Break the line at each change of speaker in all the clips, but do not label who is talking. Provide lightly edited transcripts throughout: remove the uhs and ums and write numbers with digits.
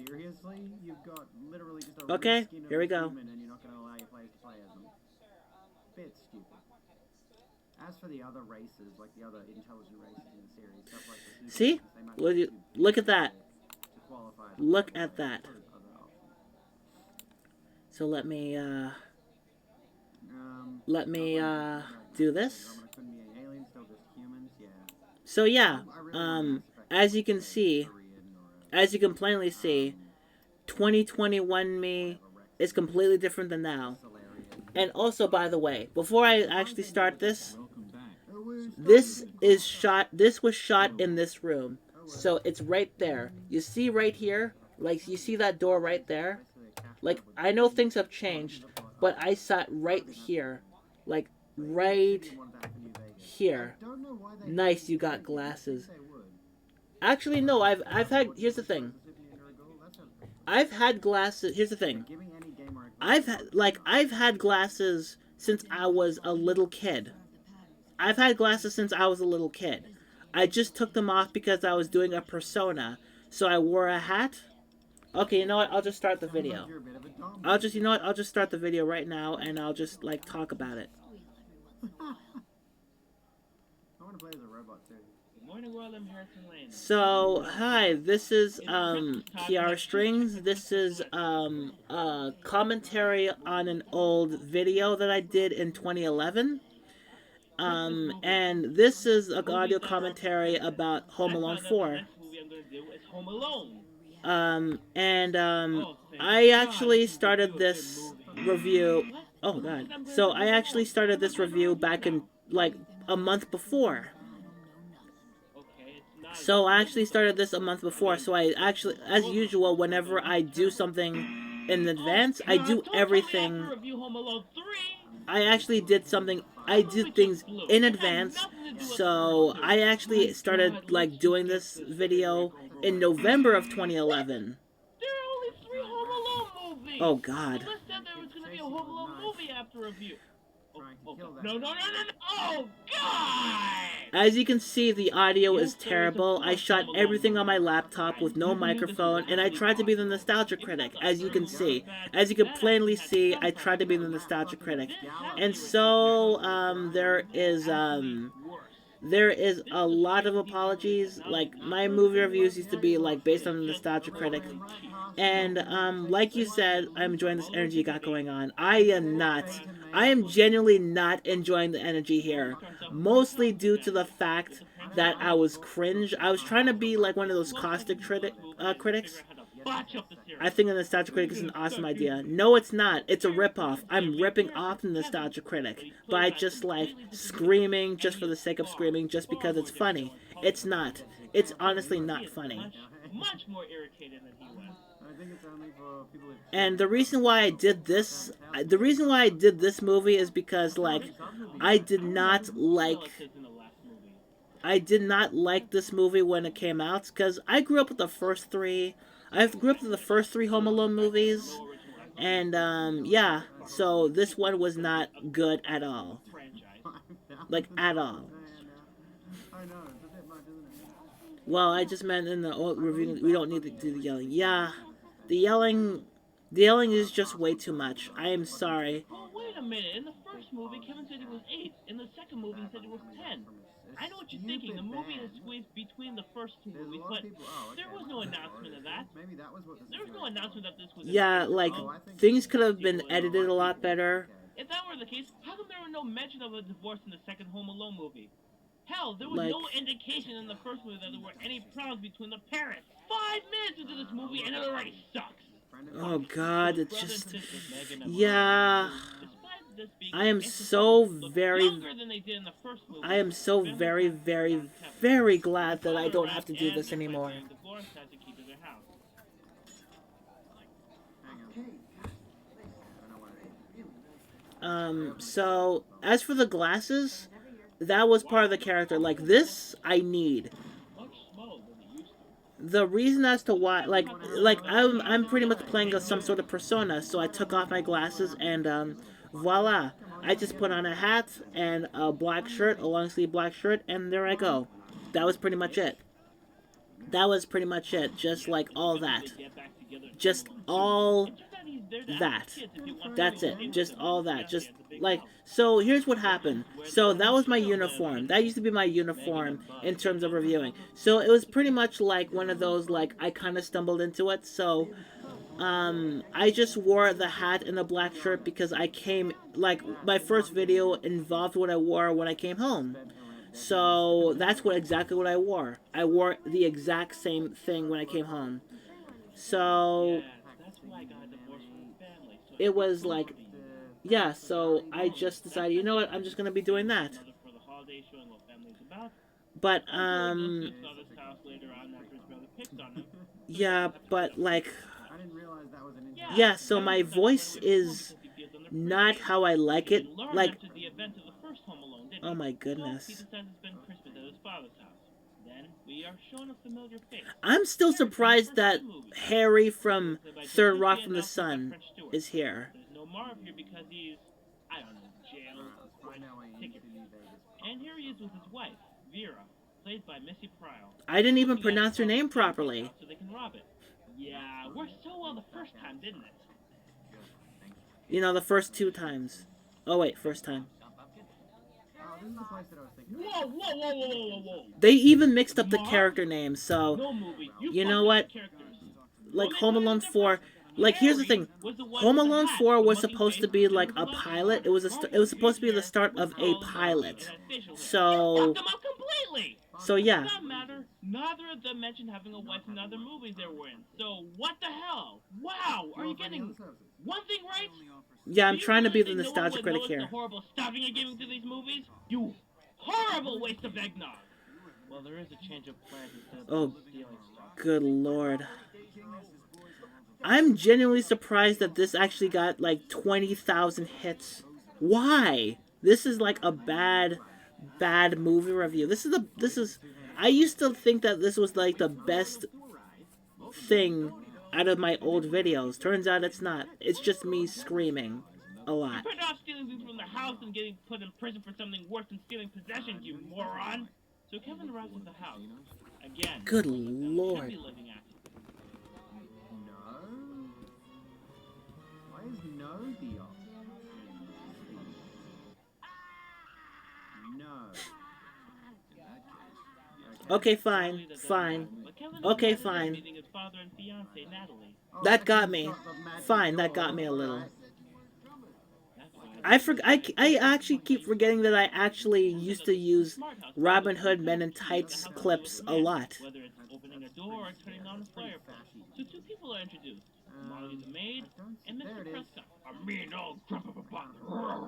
seriously? You've got literally just a
Okay,
reskin of
here we
a
go.
human and you're not going to allow your players to play as them. Bit stupid. As for the other races, like the other intelligent races in the series, stuff like the
See?
super, they might be too
Look
big
at that.
to qualify as a
Look
player.
at
So
that.
there's other options.
So let me
Upload
do
couldn't
this.
be an alien, still just humans, yeah.
So yeah,
I really want Mass Effect
as you can
say,
see,
Korean or
as you can plainly see,
um,
2021 me
whatever,
is
Rex,
completely different than now.
Solarian.
And also, by the way, before I actually start this,
Welcome back.
this was shot in this room. So it's right there. You see right here, like you see that door right there? Like I know things have changed, but I sat right here. Like right here. Nice, you got glasses. Actually no, I've had here's the thing. I've had glasses. Here's the thing. I've had glasses since I was a little kid. I've had glasses since I was a little kid. I just took them off because I was doing a persona. So I wore a hat. Okay, you know what? I'll just start the video. You know what? I'll just start the video right now and I'll just like talk about it.
I want to play as a robot too.
Morning World, I'm Harrison Lane.
So, hi, this is Kiara Strings. This is a commentary on an old video that I did in 2011. And this is an audio commentary about Home Alone 4.
Home Alone.
I actually started this review. Oh god. So I actually started this review back in like a month before. So I actually started this a month before. So I actually, as usual, whenever I do something in advance, I do everything. I actually did something. I did things in advance. So I actually started like doing this video in November of 2011.
There are only 3 Home Alone movies.
Oh God.
The list said there was going to be a Home Alone movie after review. No. Oh, God!
As you can see, the audio is terrible. I shot everything on my laptop with no microphone, and I tried to be the nostalgia critic, as you can see. As you can plainly see, I tried to be the nostalgia critic. And so, there is a lot of apologies. Like, my movie reviews used to be, like, based on the nostalgia critic. And, like you said, I'm enjoying this energy you got going on. I am not. I am genuinely not enjoying the energy here. Mostly due to the fact that I was cringe. I was trying to be like one of those caustic critics. I think a nostalgia critic is an awesome idea. No, it's not. It's a ripoff. I'm ripping off the nostalgia critic by just like screaming just for the sake of screaming, just because it's funny. It's not. It's honestly not funny.
Much more irritated than he was.
And the reason why I did this movie is because like I did not like this movie when it came out because I grew up with the first three. I grew up with the first three Home Alone movies, and yeah, so this one was not good at all, like at all. Well, I just meant in the old review we don't need to do the yelling. Yeah, the yelling, the yelling is just way too much. I am sorry.
Oh, wait a minute. In the first movie, Kevin said it was 8. In the second movie, he said it was 10. I know what you're thinking. The movie is squeezed between the first two movies, but there was no announcement of that. There was no announcement that this was.
Yeah, like things could have been edited a lot better.
If that were the case, how come there was no mention of a divorce in the second Home Alone movie? Hell, there was
Like,
no indication in the first movie that there were any problems between the parents. 5 minutes into this movie, and it already sucks.
Oh God, it's just, yeah. I am so very glad that I don't have to do this anymore. So as for the glasses, that was part of the character. Like this, I need. The reason as to why, like I'm pretty much playing some sort of persona, so I took off my glasses and voila, I just put on a hat and a black shirt, a long sleeve black shirt, and there I go. That was pretty much it. That was pretty much it. Just like all that.
Get back together and
Just
settle
all
it. It turns out he's there to
that.
help kids if you want
That's
to
it.
stay with
Just
them.
all
Yeah,
that. Just
it's a big
like,
help.
so here's what happened. So that was my uniform. That used to be my uniform in terms of reviewing. So it was pretty much like one of those, like, I kind of stumbled into it. So I just wore the hat and the black shirt because I came, like, my first video involved what I wore when I came home. So that's exactly what I wore. I wore the exact same thing when I came home. So
Yeah, that's why I got a divorce from the family. So I
it
could
was
be
like,
close to you.
yeah, so I just decided, you know what, I'm just gonna be doing that.
Mother for the holiday, showing what family's about.
But
Until he goes to his father's house later on after his brother picks on him.
yeah, but like,
I didn't realize that was an
yeah, so my voice is not how I like it. Like,
After the event of the first Home Alone, didn't
oh
he?
my
So he
goodness.
decides to spend Christmas at his father's house. Then we are shown a familiar face.
I'm still surprised that Harry from Third Rock from the Sun is here.
There's no Marv here because he's, I don't know, jail, ticket. And here he is with his wife, Vera, played by Missy Pyle.
I didn't even pronounce her name properly.
So they can rob it. Yeah, worked so well the first time, didn't it?
You know, the first 2 times. Oh wait, first time.
This is the place that I was thinking.
Whoa, whoa, whoa, whoa, whoa, whoa, whoa.
They even mixed up the character names, so
No movie.
you know
fucked
what?
up the characters.
Like Home Alone 4, like here's the thing. Home Alone 4 was supposed to be like a pilot. It was supposed to be the start of a pilot. So
Fucked them up completely.
so yeah.
Doesn't matter. Neither of them mentioned having a wife in other movies they were in. So what the hell? Wow, are you getting one thing right?
Yeah, I'm
Do you
trying to be the
realize that no one
nostalgia
would
critic
notice
here.
the horrible stuffing you're giving to these movies? You horrible waste of eggnog. Well, there is a change of plans instead of
Oh,
stealing stuff.
good lord. I'm genuinely surprised that this actually got like 20,000 hits. Why? This is like a bad movie review. This is I used to think that this was like the best thing out of my old videos. Turns out it's not. It's just me screaming a lot.
You're not stealing things from the house and getting put in prison for something worse than stealing possessions, you moron. So Kevin arrives at the house. Again.
Good
Heavy
lord.
living act.
No? Why is no the option? No.
Okay, fine. Fine. Okay, fine.
Meeting his father and fiance, Natalie.
That got me. Fine, that got me a little. I actually keep forgetting that I actually used to use Robin Hood Men in Tights clips a lot.
Whether it's opening a door or turning on a fireplace. So 2 people are introduced. Molly the maid and Mr. Prescott. A mean old crump of a butler.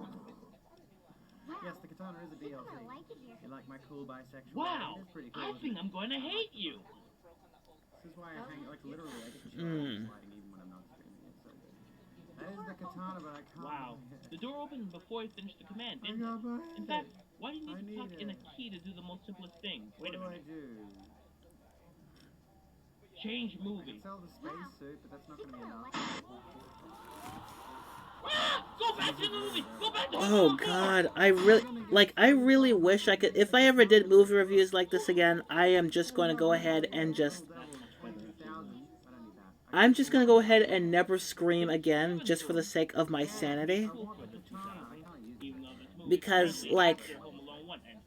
Yes, the katana is a DLC. You like my cool bisexual?
Wow,
It is pretty cool,
I
isn't
think
it?
I'm going to hate you.
This is why I hang, like, literally, I get the sliding even when I'm not streaming. It's so good. That is the katana, but I can't.
Wow, the door opened before he finished the command, didn't
got my
it? In fact, why do you
I
need to tuck
need
in a
it.
key to do the most simplest thing? Wait a
What
minute.
do I do?
Change movie.
Sell the space suit, but that's not going to be enough.
Ah! Go back to the movie! Go back to the
Oh god, I really wish I could. If I ever did movie reviews like this again, I am just going to go ahead and just. I'm just going to go ahead and never scream again just for the sake of my sanity. Because, like.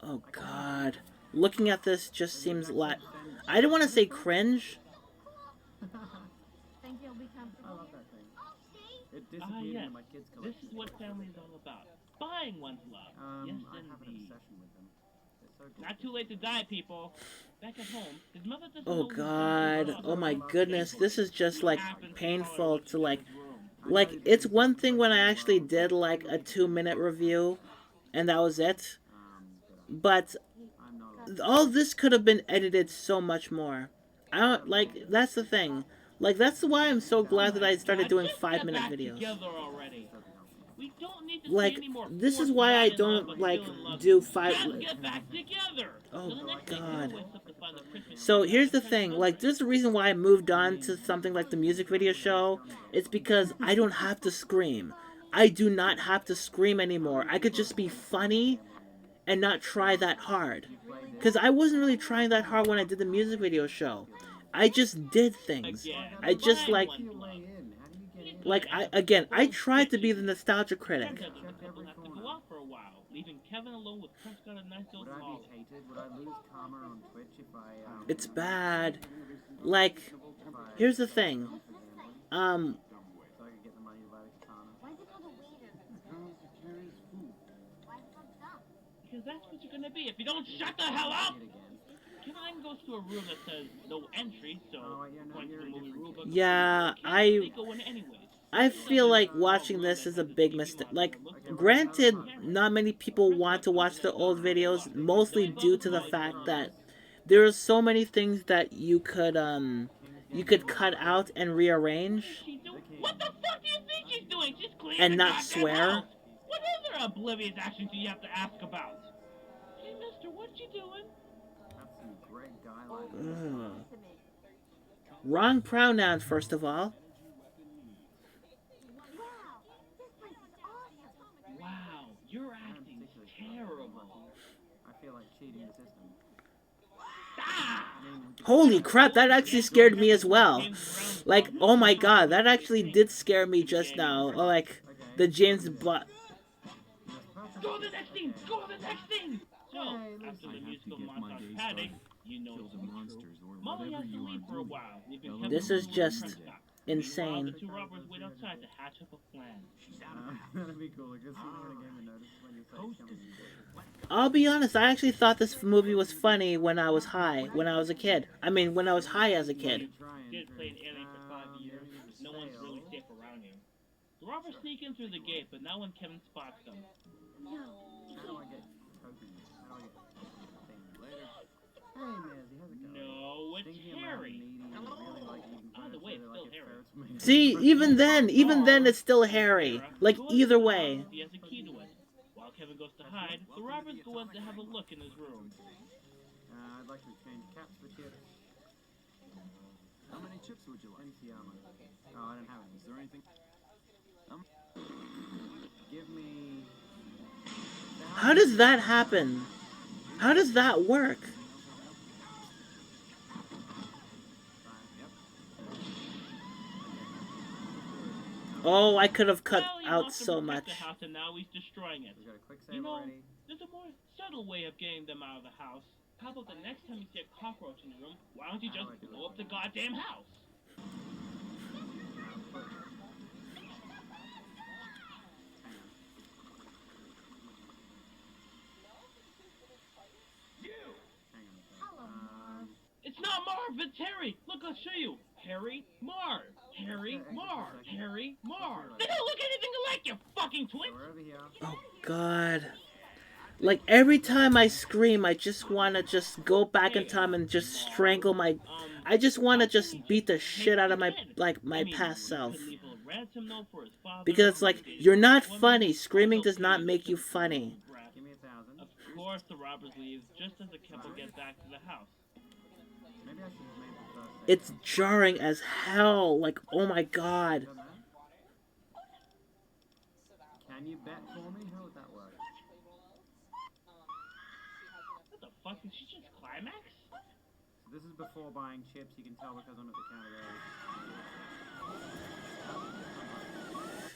Oh god. Looking at this just seems like. I don't want to say cringe.
I love that thing. It
Ah,
disappeared
yes.
into my kids'
This
collection.
is what family is all about. Buying one's love. Yes,
I have an
indeed.
obsession with them. They're so good.
Not too late to die, people. Back at home, his mother doesn't
Oh
know who's
god.
doing
Oh my
what.
goodness. This is just like
Happens
painful to like.
his room.
Like, it's one thing when I actually did like a 2-minute review, and that was it. But
I'm not
all this could have been edited so much more. I don't like. That's the thing. Like, that's why I'm so glad that I started doing
Just get
5-minute
back
videos.
together already. We don't need to
Like,
see any more
this is
forced
why I
love and
don't like
feel in love.
do
Just
5.
get back together.
Oh,
So the next day,
God.
Kevin wakes up to find the Christmas
So
tree
here's the
turned
thing,
on.
like there's a reason why I moved on to something like the music video show. It's because I don't have to scream. I do not have to scream anymore. I could just be funny and not try that hard. Because I wasn't really trying that hard when I did the music video show. I just did things.
Again.
I just
Mine
like
went
Your
low.
way in. How do you get in?
like I tried to be the nostalgia critic.
Turns out that the couple have to go out for a while, leaving Kevin alone with Prescott a nice
Would
little
I be
Molly.
hated? Would I lose karma on Twitch if I
It's bad. Like,
if I
here's the thing.
for gambling? So I could get the money to buy the katana.
Why is it called a waiter? Why is it called dumb?
Because that's what you're gonna be if you don't shut the hell up!
It again.
Kevin then goes to a room that says no entry, so
Oh, yeah, no,
according to
you're
the
a
movie
different
rule
kid.
book,
Yeah,
they go in anyways.
I feel like watching this is a big mistake. Like, granted, not many people want to watch the old videos, mostly due to the fact that there are so many things that you could cut out and rearrange
What the fuck do you think she's doing? She's cleaning
and
the
not
goddamn
swear.
house. What other oblivious actions do you have to ask about? Hey, mister, what you doing?
That's some great dialogue.
Ugh. Wrong pronoun, first of all.
Wow, this place is awesome.
Wow, your acting is terrible.
I feel like cheating the system.
Ah!
Holy crap, that actually scared me as well. Like, oh my god, that actually did scare me just now. Like, the James Bond.
Go to the next scene! Go to the next scene! So,
Hey,
after the
I have
musical
to get my
montage
day
padding,
started.
you know
Kill
it's
the
true.
monsters or
Molly
whatever
has to
you
leave
are
for a
doing.
while, leaving
Hello.
Kevin
This is
alone with
just
Prescott.
insane.
Meanwhile, the two robbers wait outside to hatch up a plan.
That'd be cool. I guess you know what a game of notice when you say coming.
I'll be honest, I actually thought this movie was funny when I was high, when I was a kid. I mean, when I was high as a kid.
Did play an alien for 5 years, no one's really safe around here. The robbers sneak in through the gate, but not when Kevin spots them.
No.
How do I get tokens? How do I get things later? Hey, Mazzy, how's it going?
No, it's
Thinking about
Harry.
needing and really like eating
Either way, it's still Harry.
Harry.
See, even then, it's still Harry. Like, either way.
He has a key to it. While Kevin goes to hide, the robbers go in to have a look in his room.
I'd like to exchange caps for chips.
How many chips would you like?
NC armor. Oh, I don't have any.
Is there anything?
Give me...
How does that happen? How does that work? Oh, I could have cut
Well, he
out
wants to
so
protect
much.
the house, and now he's destroying it.
We got a quick
You
save
know,
already.
there's a more subtle way of getting them out of the house. How about the next time you see a cockroach in the room, why don't you just blow up the goddamn house?
Hang on a sec.
Hello, Marv.
It's not Marv, it's Harry! Look, I'll show you! Harry, Marv! Harry, Marv! Harry, Marv! They don't look anything alike, you fucking
So
twins!
we're over here.
Oh god. Like, every time I scream, I just want to just go back in time and just strangle my... I just want to just beat the shit out of my, like, my past self. Because it's like, you're not funny. Screaming does not make you funny.
Give me 1,000.
Of course, the robbers leave just as the couple get back to the house.
Maybe I should have made the first save.
It's jarring as hell. Like, oh my god.
Done that? Can you bet for me? How would that work?
What the fuck? Did she just climax?
So this is before buying chips. You can tell because I'm at the counter there.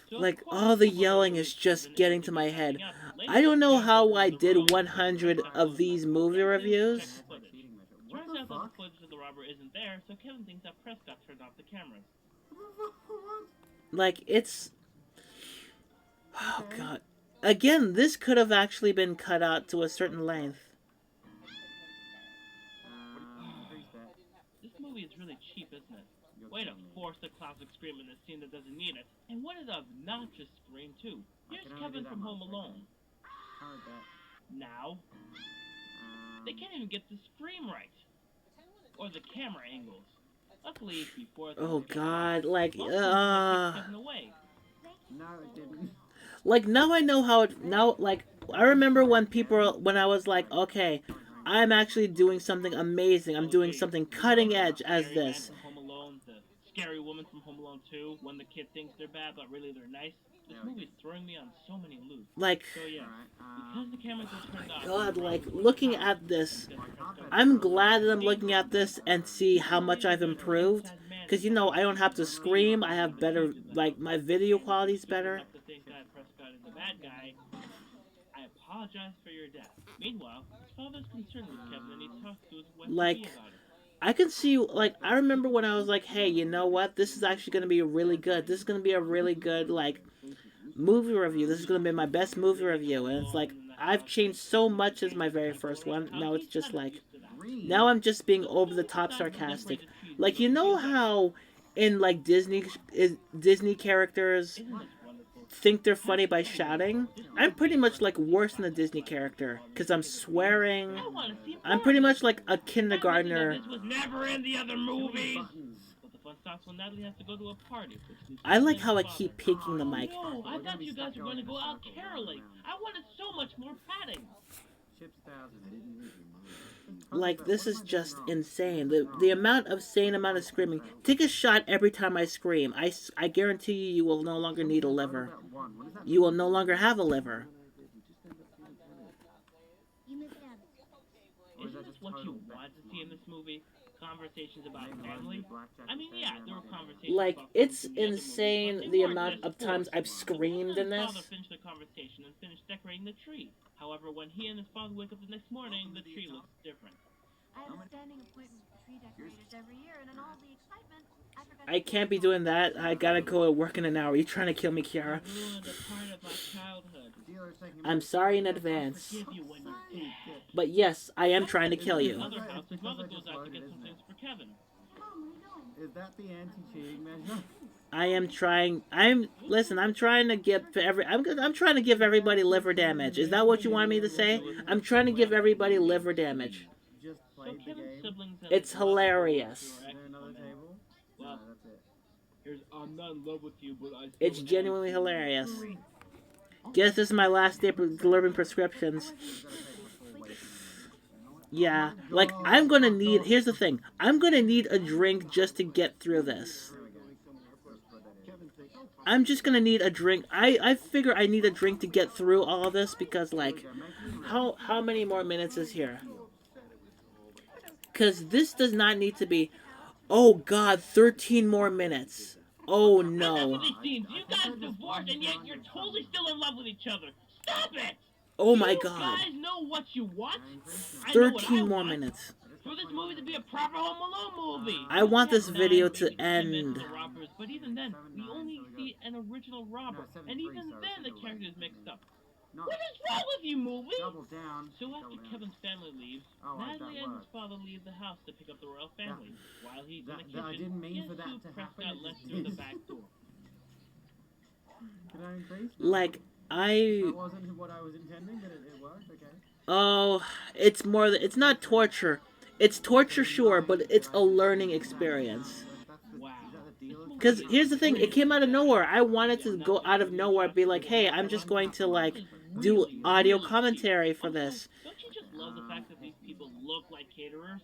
So
Like,
of course,
all the
couple
yelling
goes
is
to
just
Kevin
getting
and
to my
keeps
head.
acting up. Later,
I don't know
Kevin
how
goes
I
to the
did
room,
100
checks
of
the
these
footage.
movie
Kevin
reviews.
checks the
That's like
footage.
cheating measure. What
Turns
the
out that the
fuck?
footage of the robber isn't there, so Kevin thinks that Prescott turned off the cameras.
What?
Like, it's... Oh god. Again, this could have actually been cut out to a certain length.
Who's that?
This movie is really cheap, isn't it?
You're
Way to
killing me.
force the classic scream in a scene that doesn't need it. And what an obnoxious scream, too.
I
Here's
can only do
Kevin
that
from Home
much,
Alone.
Hard bet.
Now, they can't even get the scream right. Or the camera angles. Luckily, before...
Oh god, like,
Kevin away.
No, it didn't.
Like, now I know how it... Now, like, I remember when I was like, okay, I'm actually doing something amazing. I'm doing something cutting edge as
Scary man
this.
from Home Alone, the scary woman from Home Alone 2 when the kid thinks they're bad but really they're nice. This movie's throwing me on so many loops.
Like,
So yeah, because the cameras are turned off.
God, like, looking at this, I'm glad that I'm looking at this and see how much I've improved. Because, you know, I don't have to scream. I have better, like, my video quality's better.
To think Prescott is a bad guy. I apologize for your death. Meanwhile, his father's concerned with Kevin and he talks to his wife
Like,
about it.
I can see, like, I remember when I was like, hey, you know what? This is actually going to be really good. This is going to be a really good, like, movie review. This is going to be my best movie review. And it's like, I've changed so much since my very first one. Now it's just like, now I'm just being over the top sarcastic. Like, you know how in, like, Disney characters think they're funny by shouting? I'm pretty much like worse than a Disney character because I'm swearing. I'm pretty much like a kindergartner.
This was never in the other movies. But the fun stops when Natalie has to go to a party.
I like how I keep peeking the mic.
No, I thought you guys were going to go out caroling. I wanted so much more padding.
Like, this is just insane. The amount of screaming. Take a shot every time I scream. I guarantee you will no longer need a liver. You will no longer have a liver.
Isn't this what you want to see in this movie? Conversations about family? I mean, yeah, there were conversations
like,
about
it's
family in the other
insane
movies, but
the
they weren't
amount
as
of times I've
forceful.
screamed in
His
this.
father finished the conversation and finished decorating the tree. However, when he and his father wake up the next morning, the tree looks different.
I have a standing appointment with tree decorators every year, and in all the excitement, I forgot
I can't be doing that. I gotta go to work in an hour. You trying to kill me, Kiara?
You ruined a part of my childhood.
I'm sorry in advance.
Forgive you when you're dead.
But yes, I am trying to kill
In
you.
the other house, his mother goes out to get some things for Kevin.
Mom, what are you doing?
Is that the anti-cheating measure?
I am trying. Listen. I'm trying to give I'm trying to give everybody liver damage. Is that what you want me to say? I'm trying to give everybody liver damage.
Just
So
played the
Kevin's
game.
siblings have
It's
a lot of
hilarious.
Is there another table?
Well,
No, that's it.
here's I'm not in love with you, but I
It's genuinely hilarious. Guess this is my last day delivering prescriptions. Yeah, like, I'm gonna need. Here's the thing. I'm gonna need a drink just to get through this. I'm just gonna need a drink. I figure I need a drink to get through all of this because, like, how many more minutes is here? Because this does not need to be. Oh God, 13 more minutes. Oh no.
Enough of these scenes. You guys divorced and yet you're totally still in love with each other. Stop it!
Oh my
You
God.
guys know what you want? I know what I
13 more
want.
minutes.
For this movie to be a proper Home Alone movie.
I want this video to
9
end.
conventional robbers, but even then, we only see an original robber, and even then the character is mixed up. What is wrong with you, movie?
Double down.
So after Kevin's family leaves,
Oh, right,
Natalie
that
and his
worked.
father leave the house to pick up the royal family. While he's in the
that I
kitchen,
didn't mean
guess
for that
who
to happen,
Prescott
it
let
just
through the
did.
back door?
Can I increase?
Like,
That wasn't what I was intending, but it worked, okay.
Oh, it's more. It's not torture. It's torture, sure, but it's a learning experience.
Wow.
Because here's the thing, it came out of nowhere. I wanted to go out of nowhere, be like, hey, I'm just going to, like, do audio commentary for this.
Don't you just love the fact that these people look like caterers?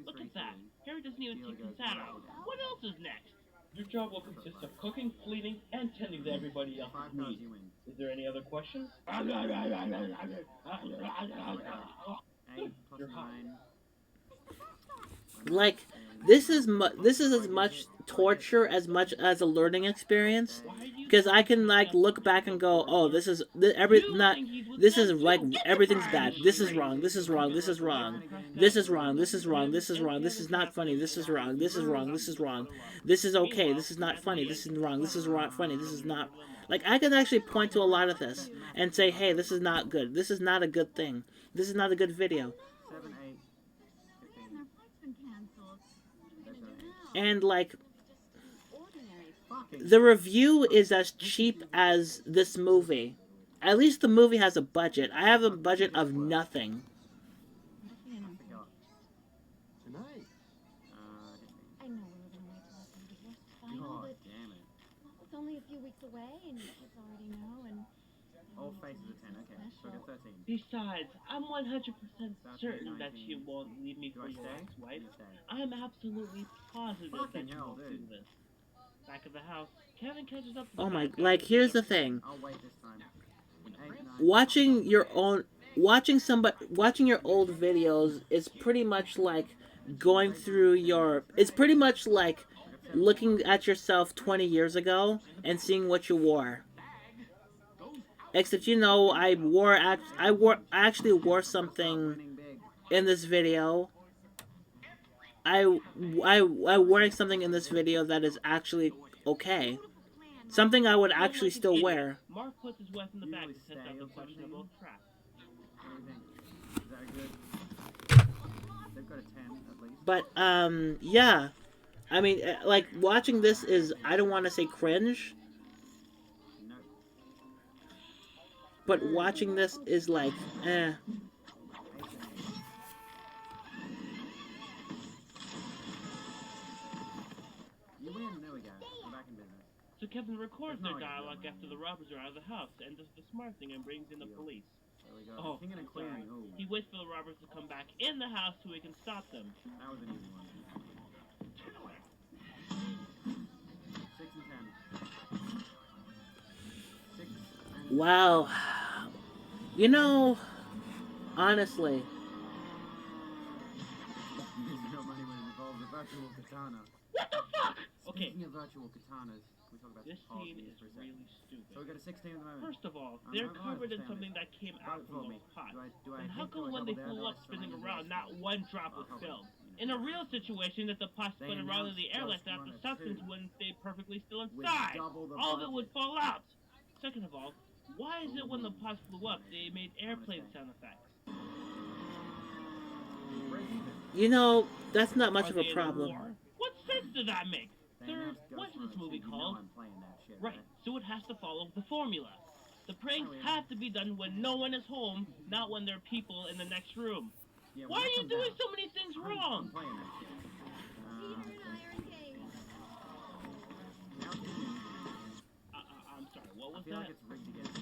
Look at that. Harry doesn't even take his hat off. What else is next? Your job will consist of cooking, cleaning, and tending to everybody else's
5 cards,
needs.
you win.
Is there any other questions?
8
You're
plus
hot.
9.
Like, this is as much torture as much as a learning experience. Because I can, like, look back and go, oh, this is like everything's bad. This is wrong. This is wrong. This is wrong. This is wrong. This is wrong. This is wrong. This is not funny. This is wrong. This is wrong. This is wrong. This is okay. This is not funny. This is wrong. This is wrong. Funny. This is not. Like, I can actually point to a lot of this and say, hey, this is not good. This is not a good thing. This is not a good video.
7, 8, 15.
Our flight's been canceled.
And, like,
Ordinary.
Fucking
the review is as cheap as this movie. At least the movie has a budget. I have a budget of nothing.
forgot.
Tonight.
I know we're living way too much in divorce final,
God
but
damn it.
it's only a few weeks away, and you kids already know, and
All faces are 10, okay. So I get 13.
Besides, I'm 100% certain that you won't leave me
Do
for
I
your
stay?
ex-wife.
You stay.
I'm absolutely positive
Fucking
that you
hell,
won't
dude.
do this. Back at the house, Kevin catches up to the
Oh my,
bad guy
like
who
here's
beat
the
up
thing.
I'll wait this time. 8, 9.
Watching your old videos is pretty much like going through your, it's pretty much like looking at yourself 20 years ago and seeing what you wore. Except, you know, I actually wore something
Winning big.
in this video. I'm wearing something in this video that is actually okay. Something I would
Feeling
actually
like an
still
idiot,
wear.
Mark puts his wife in the
You
back
really
to test
stay
out the
or something?
questionable trap.
What do you think? Is that a good? They've got a 10 at least.
But yeah. I mean, like watching this is, I don't want to say cringe,
No.
but watching this is like, eh.
8 to 8. You win. There we go. We're back in business.
So Kevin records
There's
their
no
dialogue
idea.
after the robbers are out of the house and does the smart thing and brings in the police.
There we go.
Oh,
King and a
I'm
queen.
sorry.
Ooh,
He waits for the robbers to come back in the house so he can stop them.
that was an easy one. 6 and 10. 6 and
Wow. You know, honestly,
Using your money when it involves a virtual katana.
What the fuck? Okay,
Speaking of virtual katanas, can we talk about
this
policies
scene is
for a second?
really stupid.
So we got a 16 at the moment.
First of all,
I
they're
don't
covered in
understand
something
this.
that came out
Vote for
from
me.
those pots.
Do I
And how
hint,
come
do I
when they
double
flew
down,
up
do I
spinning
surrender
around,
this?
not one drop was
I'll
spilled?
cover it.
In a real situation, if the pot
They
spun around in the air like
announced
that, the
Ghost
substance
Runner 2
wouldn't stay perfectly still
with
inside.
double the
All of it
budget.
would fall out. Second of all, why is it when the pots flew up, they made airplane sound effects?
Break even.
you know, that's not much
Are
of a
they in
problem.
war? What sense does that make?
They
Third,
announced Ghost
what's this
Runner
movie
2. You
called?
know I'm playing that shit,
Right, so it has to follow the formula. The pranks
Oh, yeah.
have to be done when no one is home, not when there are people in the next room.
Yeah, when
Why
that
are you
comes
doing
out,
so many things
I'm
wrong?
playing that shit.
Peter and I are engaged.
Now it's easy.
I'm sorry, what
I
was
feel
that?
like it's rigged against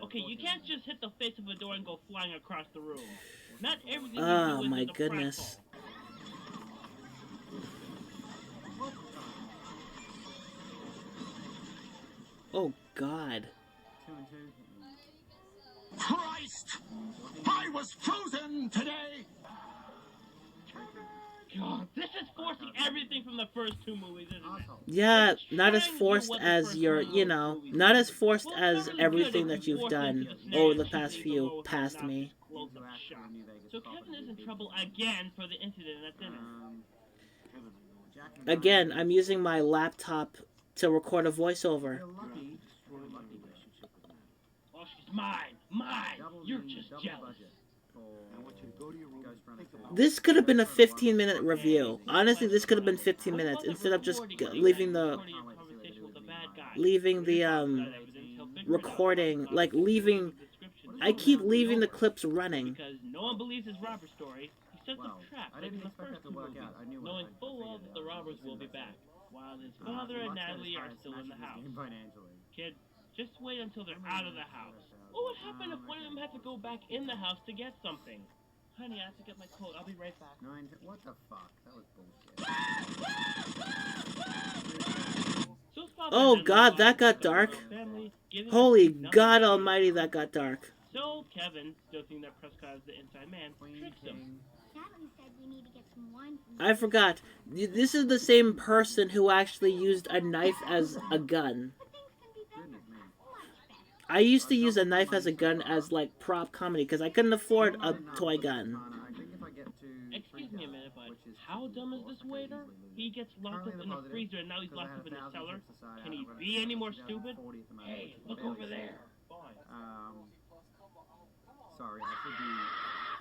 Okay, you
14.
can't just hit the face of a door and go flying across the room. Not everything
Oh,
you do is
my
in the
goodness.
What the?
Oh God.
2 and 2.
Christ! I was frozen today!
God, this is forcing everything from the first two movies, isn't it?
Asshole.
Yeah,
It's
not as
trying to do
forced
what the
as
first
your,
one of
you
those
know,
movies
not
did.
as forced
Well, it's
as
not really good
everything
if
that
you
you've
force them
done
to the snare
over
and
the
choose
past
to
few
go
past
not
me.
just close
These
up
are actually
shop.
New Vegas
So
property
Kevin is in
people.
trouble again for the incident at dinner.
Jack and
Again,
Ryan,
I'm using my laptop to record a voiceover.
You're lucky. You're lucky.
Oh, she's mine! Mine!
Double
You're
the,
just
double
jealous.
budget for
I want you to go to your room
Ghost
and
Runner
think
2.
about
This could have been a
Ghost Runner
15-minute
1.
review. Honestly, this could have been 15 minutes instead of just leaving the recording, like leaving. I keep leaving the clips running.
Because no one believes his robber story, he sets
Well,
up traps
I
like in
didn't
the
expect
first
that to
two
work
movies,
out. I knew
knowing
I
full well
figured
that the
it out
robbers
as
will
soon
be
as I
back, while his
He
father and
must
Natalie are
satisfy
still in the
smashes
house.
game financially.
Kid, just wait until they're out of the house. What would happen if one of them had to go back in the house to get something? Honey, I have to get my coat. I'll be right back.
9. What the fuck? That was bullshit.
So Father
Oh,
and
God,
Natalie
that got
took over
dark.
our family, giving us
Holy
nothing
God
to do.
Almighty, that got dark.
So Kevin, still thinking that Prescott is the inside man,
Queen,
tricks him.
king.
Natalie said we need to get some wine from
I forgot. This is the same person who actually used a knife as a gun.
But things can be better.
Goodness me.
Much better.
I used to use a knife as a gun as like prop comedy because I couldn't afford a toy gun.
I think if I get to
Excuse me a minute, but
3,000, which is
how dumb is
54,
this
I could
waiter?
easily lose
He
it.
gets locked
Currently
up
the
in the
positive,
freezer and now he's
'cause I
locked
had
up in the
1,000
cellar.
chips aside,
Can
I
he
have
be any more
240
stupid?
at the moment,
Hey,
which is
look
very
over there.
small. Sorry, I should be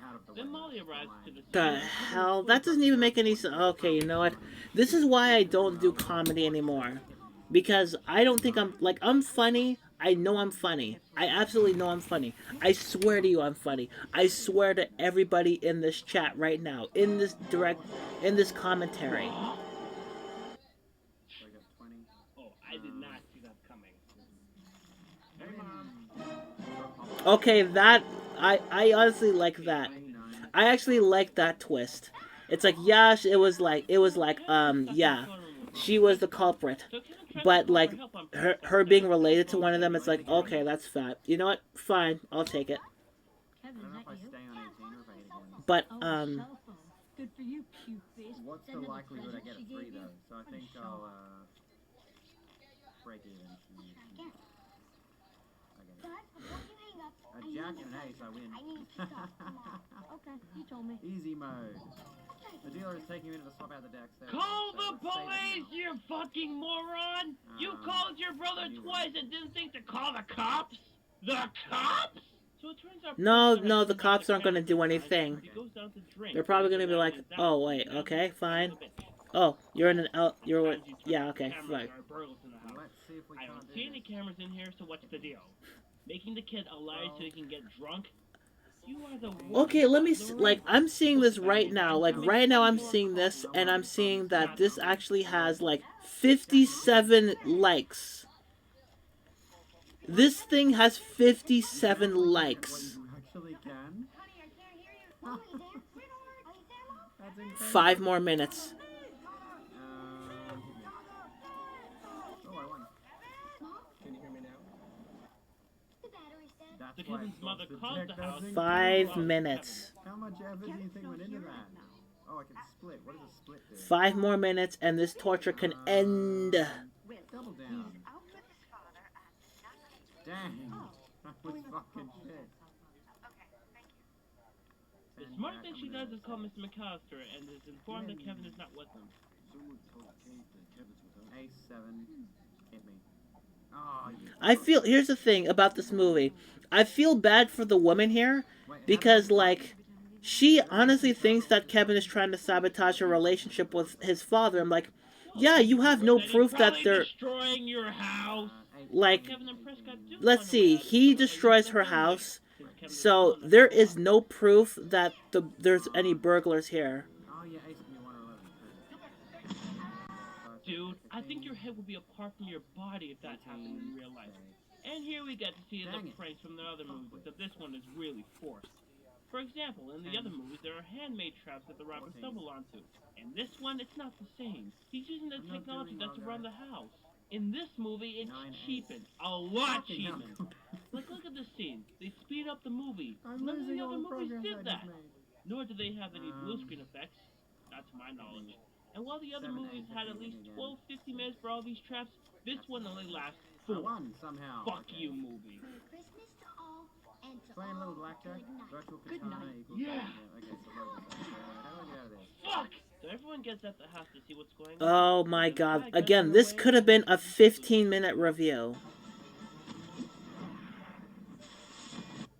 out of the way.
Then Molly arrives to the
The hell? That doesn't even make any sense. Okay, you know what? This is why I don't do comedy anymore. Because I don't think I'm funny. I know I'm funny. I absolutely know I'm funny. I swear to you I'm funny. I swear to everybody in this chat right now, in this commentary.
Oh,
So I got 20.
I did not see that coming.
Okay, that I honestly like that.
29.
I actually like that twist. It's like, yeah, it was like, yeah. she was the culprit.
So Kevin tried to
But
call
like
for help on
her being related to one of them, it's like, okay, that's fine. You know what? Fine, I'll take it.
I don't know if I stay on 18 or if I hit again.
But
Cell phone. Good for you, cute face.
What's the
Send her
likelihood I
present
get a
she
3
gave you.
though? So I think
show.
I'll break even.
Dad, before you hang up,
A jack and an ace, I win.
I need to stop now. Okay, you told me.
Easy mode. The dealer is taking me to swap out the decks. There we
Call
go. So
the
let's save it
police, you fucking moron! You called your brother
you
twice and didn't think to call the cops? The cops? So it turns out
no, the cops aren't gonna do anything.
He goes down to drink.
They're probably gonna be like, oh wait, okay, fine. Oh, you're in an you're yeah, okay, fine.
Let's see if we
I
can't
don't
do
see any
this.
cameras in here, so what's the deal? Making the kid a liar so he can get drunk? You are the worst.
Okay, let me like I'm seeing this right now. Like right now I'm seeing this and I'm seeing that this actually has like 57 likes. This thing has 57 likes.
You actually can?
Honey, I can't hear you. Mom, are you there? Sweetheart, are you there, Mom?
That's incredible.
5 more minutes.
Hit me. Oh, I won.
Mom?
Can you hear me now?
The battery's dead.
That's
The
why
Kevin's
it's
mother
supposed to
called
check.
the
That's
house.
incredible.
5 minutes.
How much effort do you think went into that? Oh, I can split. What does a split do?
5 more minutes and this torture can end.
Double down.
Out with his father at
Dang. That was fucking shit.
The smart thing she does is call Mr. McAllister and is informed that Kevin is not with them.
Someone told Kate that Kevin's with us.
Ace 7. Hit me. Oh, you
I feel here's the thing about this movie. I feel bad for the woman here because like she honestly thinks that Kevin is trying to sabotage her relationship with his father. I'm like, yeah, you have no
Then he's
proof that
probably
they're
destroying your house.
like
Kevin and Prescott do
let's
wonder
see,
what
he
happened.
destroys her house.
Kevin is
So
gone.
there is no proof that there's any burglars here.
Oh, yeah, Ace hit me 1 or 11.
Dude, I think your head would be apart from your body if that happened in real life. And here we get to see
Dang
the
it.
pranks from the other movies, except this one is really forced. For example, in the other movies, there are handmade traps that the robbers stumble onto. In this one, it's not the same. He's using the
I'm not
technology
doing
that's
well,
around the house. In this movie, it's
9-8.
cheapened. A lot
Fucking hell.
cheapened. Like, look at this scene. They speed up the movie.
I'm
None of
losing
the
all
other
the
movies
progress I
did
just
that.
made.
Nor do they have any blue screen effects. Not to my knowledge. And while the other
7-8
movies had at least
again.
12, 50 minutes for all these traps, this one only lasts
I
4.
won somehow.
Fuck
Okay.
you, movie.
Merry Christmas to all, and to
Playing a little
all
blackjack.
good night.
Virtual
Good
katana
night.
equals.
Yeah.
Okay, so load this up. How do I get out of this?
Fuck! So everyone gets at the house to see what's going on.
Oh my
And the
god.
bad guys
Again,
run
this
away
could have been a 15-minute review.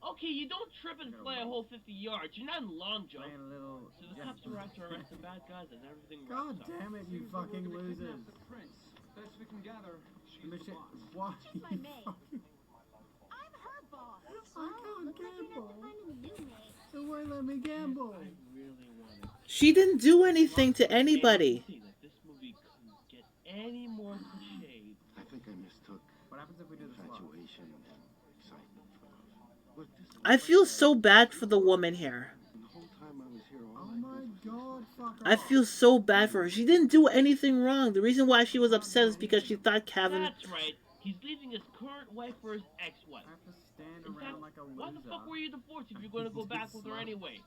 Okay, you don't trip and fly a whole 50 yards. You're not in long jump.
Playing a little.
So the cops arrive to arrest the bad guys as everything
God
wraps up.
damn it, you fucking losers.
The prince. Best we can gather.
The machine. Why?
She's my maid. I'm her boss.
I can't
Looks like you're
gamble.
not finding a new maid.
So why let me gamble?
I really wanted
She didn't do anything to anybody.
see that this movie couldn't get any more cliched.
I think I mistook
What happens if we do the slot?
infatuation and excitement for love. Look, this
I feel so bad for the woman here.
And the whole time I was here, all
Oh
I
my
did was
god, fuck off.
I feel so bad for her. She didn't do anything wrong. The reason why she was upset is because she thought Kevin...
That's right. He's leaving his current wife for his ex-wife.
I have to stand
In fact,
around like a
why the
loser.
fuck were you divorced if you're going to go back with her anyway?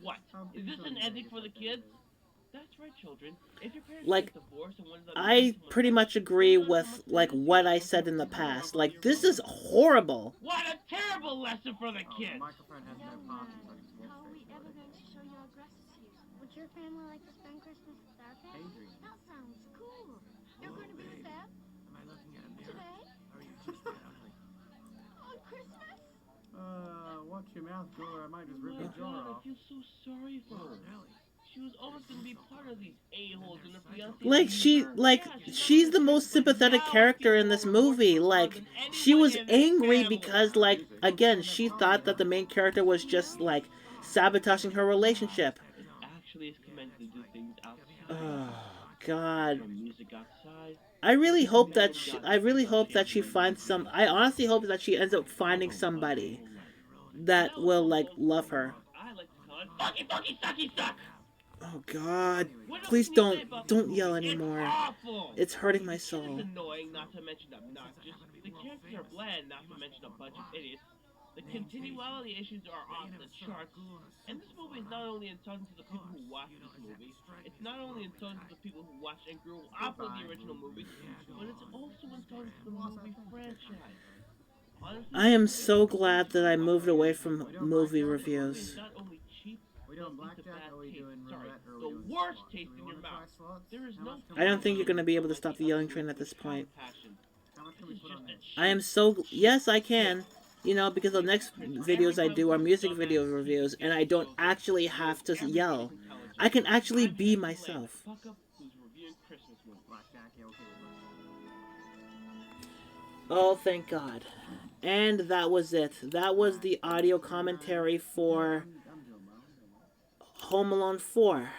What?
How
Is this an
easily
ending
they
for the
get
kids?
that?
That's right, children. If your parents
Like,
get divorced and one of them
I
leaves someone
pretty
else,
much agree
it's not
with,
so much
like,
the
what I
kids.
said in the past. Like, this is horrible.
What a terrible lesson for the
Oh, the
kids.
microphone has no
Young
parts,
man,
so I just walk
how are we
straight
ever
through
going
it.
to show you our dresses here? Would your family like to spend Christmas with our family?
Adrian.
That sounds cool. You're going to be with them
Am I looking at a mirror?
today?
Or are you just that ugly?
On Christmas?
Watch your mouth, Gore. I might just
Oh
rip
my
your jaw
god, I
off.
feel so sorry for her.
Really?
She was always going to be part of these a-holes and her fiancé.
Like, she's the most sympathetic character in this movie. Like, she was angry because, like, again, she thought that the main character was just, like, sabotaging her relationship.
It actually is commended to do things outside.
Oh, God.
From music outside.
I really hope that she finds some. I honestly hope that she ends up finding somebody that will like love her.
I like to call it fucky fucky sucky suck.
Oh God!
What else
Please
can you say about
don't
this
yell
movie?
anymore.
It's awful.
It's hurting my
It's
soul.
annoying, not to mention obnoxious. The characters are bland, not to mention a bunch of idiots. The continuality issues are off the charts. And this movie is not only insulting to the people who watch this movie, it's not only insulting to the people who watched and grew up with the original movie, but it's also insulting to the movie franchise. Honestly,
I am
this
so
movie
glad that I moved away from
We doing
movie
blackjack?
is
reviews.
not only cheap,
We
but
doing
it's a
blackjack
bad
or we
taste.
doing
Sorry,
roulette or we
the
doing
worst
slots?
taste
Do we
in your
wanna try
mouth.
slots?
There is
How
no
much can
I
we
don't
put
think
on
you're
this?
gonna be able to stop the yelling train at this
With half a
point.
passion.
How much can
This
we
is
put on
just
this?
a
I am so yes, I can. You know, because the next videos I do are music video reviews, and I don't actually have to yell. I can actually be myself.
Blackjack, yeah, okay with blackjack.
Oh, thank God. And that was it. That was the audio commentary for
I'm doing well. I'm doing well.
Home Alone 4.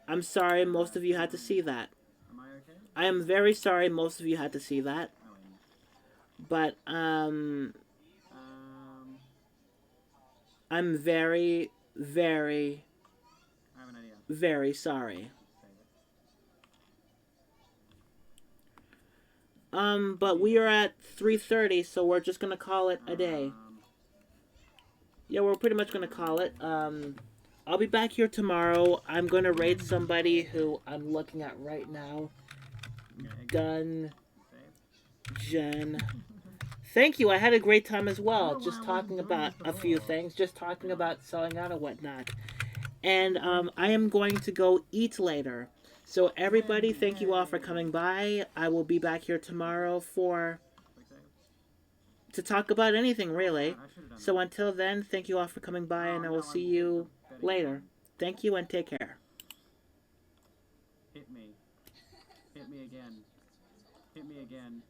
I'm sorry most of you had to see that.
Am I okay?
I am very sorry most of you had to see that.
Oh, wait.
But, I'm very, very,
I have an idea.
very sorry.
Save it.
But we are at 3:30, so we're just gonna call it a day. Yeah, we're pretty much gonna call it. I'll be back here tomorrow. I'm gonna raid somebody who I'm looking at right now. Gun
Save.
Jen. Thank you. I had a great time as well. Just talking about a few things. Just talking about selling out and whatnot. And I am going to go eat later. So everybody, thank you all for coming by. I will be back here tomorrow to talk about anything really. So until then, thank you all for coming by, and I will see you later. Thank you and take care.
Hit me. Hit me again. Hit me again.